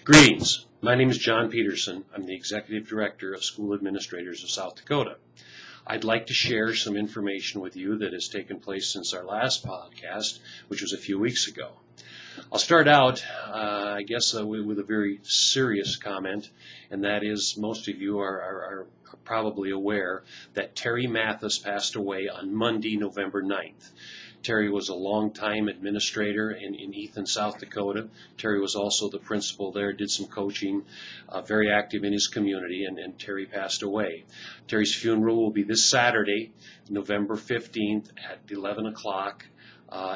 Greetings. My name is John Peterson. I'm the Executive Director of School Administrators of South Dakota. I'd like to share some information with you that has taken place since our last podcast, which was a few weeks ago. I'll start out, with a very serious comment, and that is most of you are probably aware that Terry Mathis passed away on Monday, November 9th. Terry was a longtime administrator in Ethan, South Dakota. Terry was also the principal there, did some coaching, very active in his community, and Terry passed away. Terry's funeral will be this Saturday, November 15th at 11 o'clock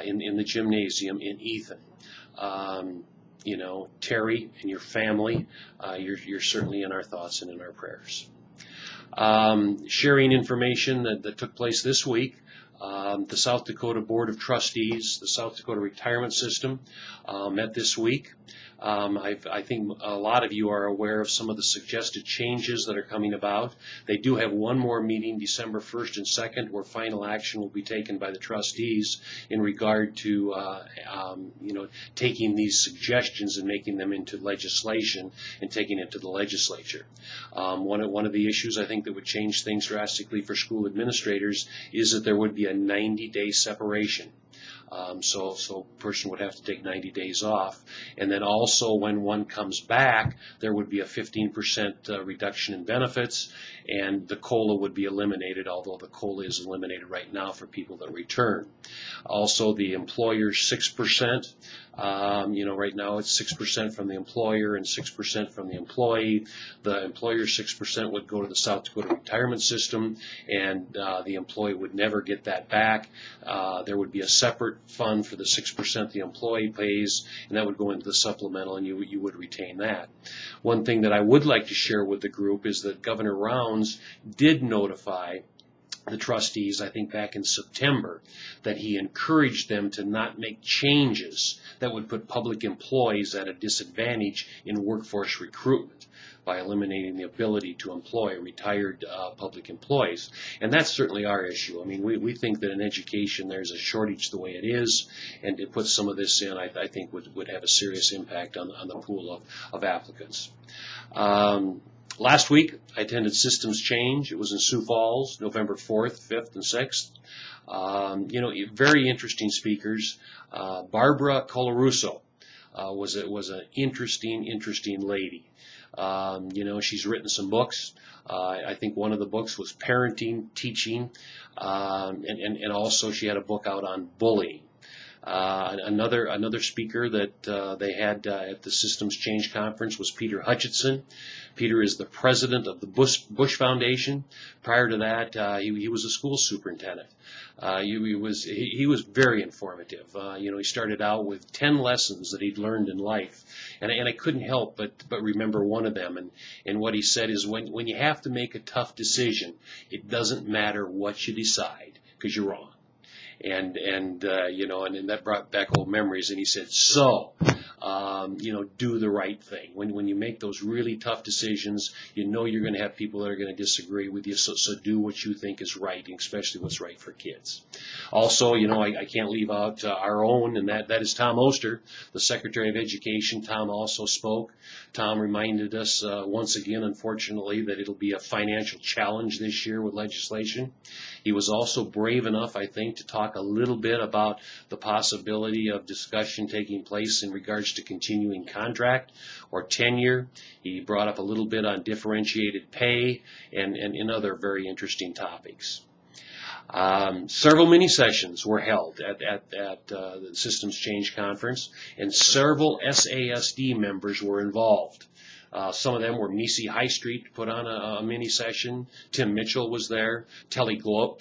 in the gymnasium in Ethan. Terry and your family, you're certainly in our thoughts and in our prayers. Sharing information that took place this week. The South Dakota Board of Trustees, the South Dakota Retirement System, met this week. I think a lot of you are aware of some of the suggested changes that are coming about. They do have one more meeting December 1st and 2nd where final action will be taken by the trustees in regard to taking these suggestions and making them into legislation and taking it to the legislature. One of the issues I think that would change things drastically for school administrators is that there would be a 90-day separation. So a person would have to take 90 days off. And then also when one comes back, there would be a 15% reduction in benefits, and the COLA would be eliminated, although the COLA is eliminated right now for people that return. Also, the employer's 6%. Right now it's 6% from the employer and 6% from the employee. The employer's 6% would go to the South Dakota Retirement System, and the employee would never get that back. There would be a separate fund for the 6% the employee pays, and that would go into the supplemental, and you would retain that. One thing that I would like to share with the group is that Governor Rounds did notify the trustees, I think back in September, that he encouraged them to not make changes that would put public employees at a disadvantage in workforce recruitment by eliminating the ability to employ retired public employees. And that's certainly our issue. I mean, we think that in education there's a shortage the way it is, and to put some of this in, I think would have a serious impact on the pool of applicants. Last week, I attended Systems Change. It was in Sioux Falls, November 4th, 5th, and 6th. Very interesting speakers. Barbara Colarusso was an interesting lady. She's written some books. I think one of the books was Parenting, Teaching, and also she had a book out on bullying. Another speaker that they had at the Systems Change Conference was Peter Hutchinson. Peter is the president of the Bush Foundation. Prior to that, he was a school superintendent. He was very informative. He started out with 10 lessons that he'd learned in life, and I couldn't help but remember one of them. And what he said is, when you have to make a tough decision, it doesn't matter what you decide because you're wrong. And that brought back old memories. And he said, do the right thing. When you make those really tough decisions, you're going to have people that are going to disagree with you. So do what you think is right, especially what's right for kids. Also, I can't leave out our own, and that is Tom Oster, the Secretary of Education. Tom also spoke. Tom reminded us once again, unfortunately, that it'll be a financial challenge this year with legislation. He was also brave enough, I think, to talk a little bit about the possibility of discussion taking place in regards to continuing contract or tenure. He brought up a little bit on differentiated pay and other very interesting topics. Several mini sessions were held at the Systems Change Conference, and several SASD members were involved. Some of them were Misi High Street, put on a mini session. Tim Mitchell was there. Kelly Gloat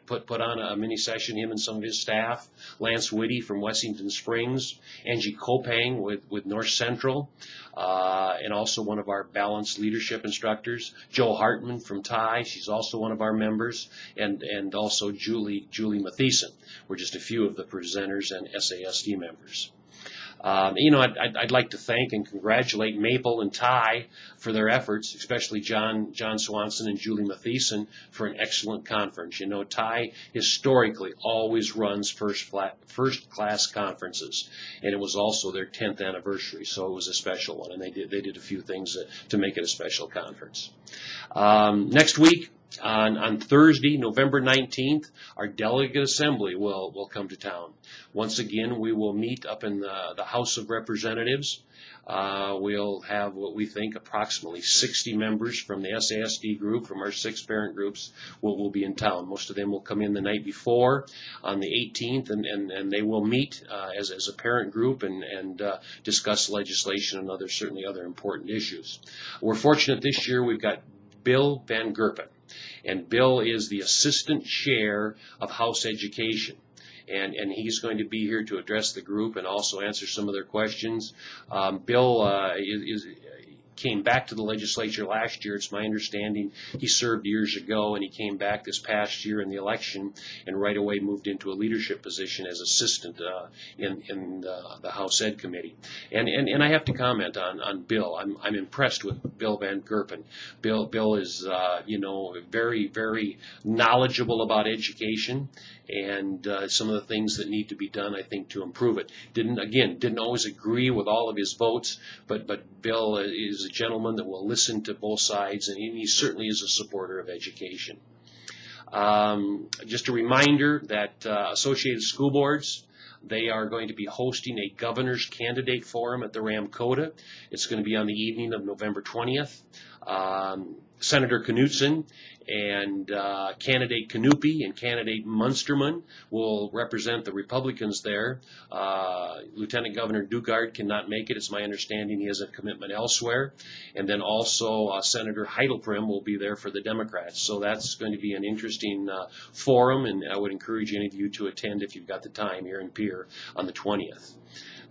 put on a mini session, him and some of his staff. Lance Whitty from Wessington Springs. Angie Kopang with North Central. And also one of our balanced leadership instructors. Joe Hartman from TIE, she's also one of our members. And also Julie Mathieson were just a few of the presenters and SASD members. I'd like to thank and congratulate Maple and Ty for their efforts, especially John Swanson and Julie Mathieson for an excellent conference. Ty historically always runs first-class conferences, and it was also their 10th anniversary, so it was a special one, and they did a few things to make it a special conference. Next week, on Thursday, November 19th, our delegate assembly will come to town. Once again, we will meet up in the House of Representatives. We'll have what we think approximately 60 members from the SASD group, from our 6 parent groups, will be in town. Most of them will come in the night before on the 18th, and they will meet as a parent group and discuss legislation and certainly other important issues. We're fortunate this year we've got Bill Van Gerpen. And Bill is the Assistant Chair of House Education. And he's going to be here to address the group and also answer some of their questions. Bill came back to the legislature last year. It's my understanding he served years ago, and he came back this past year in the election and right away moved into a leadership position as assistant in the House Ed Committee. And I have to comment on Bill. I'm impressed with Bill Van Gerpen. Bill is very, very knowledgeable about education and some of the things that need to be done, I think, to improve it. Didn't always agree with all of his votes, but Bill is a gentleman that will listen to both sides, and he certainly is a supporter of education. Just a reminder that Associated School Boards, they are going to be hosting a governor's candidate forum at the Ramkota. It's going to be on the evening of November 20th. Senator Knutson and candidate Canupi and candidate Munsterman will represent the Republicans there. Lieutenant Governor Dugard cannot make it. It's my understanding he has a commitment elsewhere. And then also Senator Heidelprim will be there for the Democrats. So that's going to be an interesting forum, and I would encourage any of you to attend if you've got the time here in Pierre on the 20th.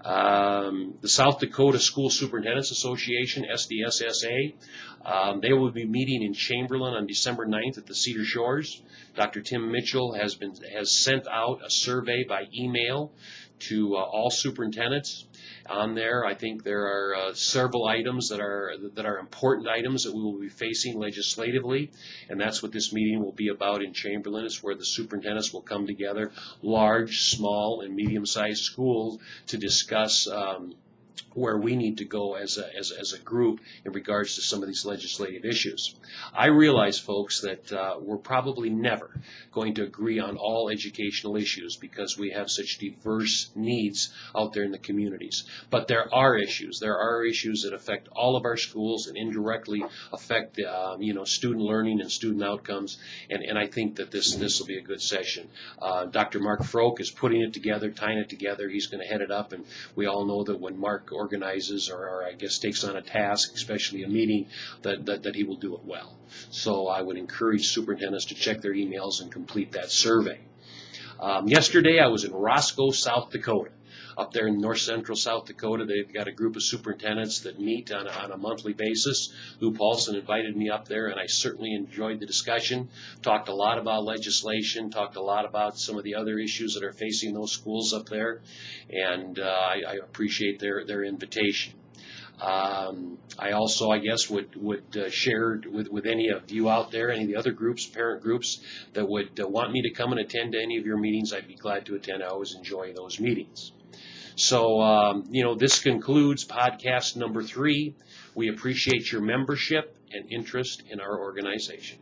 The South Dakota School Superintendents Association, SDSSA, they will be meeting in Chamberlain on December 9th at the Cedar Shores. Dr. Tim Mitchell has sent out a survey by email to all superintendents. On there, I think there are several items that are important items that we will be facing legislatively, and that's what this meeting will be about in Chamberlain. It's where the superintendents will come together, large, small, and medium-sized schools, to discuss where we need to go as a group in regards to some of these legislative issues. I realize, folks, that we're probably never going to agree on all educational issues because we have such diverse needs out there in the communities. But there are issues. There are issues that affect all of our schools and indirectly affect student learning and student outcomes. And I think that this will be a good session. Dr. Mark Froke is putting it together, tying it together. He's going to head it up, and we all know that when Mark organizes or I guess takes on a task, especially a meeting, that he will do it well. So I would encourage superintendents to check their emails and complete that survey. Yesterday I was in Roscoe, South Dakota. Up there in north central South Dakota, they've got a group of superintendents that meet on a monthly basis. Lou Paulson invited me up there, and I certainly enjoyed the discussion. Talked a lot about legislation, talked a lot about some of the other issues that are facing those schools up there, and I appreciate their invitation. I also, I guess, would share with any of you out there, any of the other groups, parent groups, that would want me to come and attend to any of your meetings. I'd be glad to attend. I always enjoy those meetings. So, this concludes podcast number 3. We appreciate your membership and interest in our organization.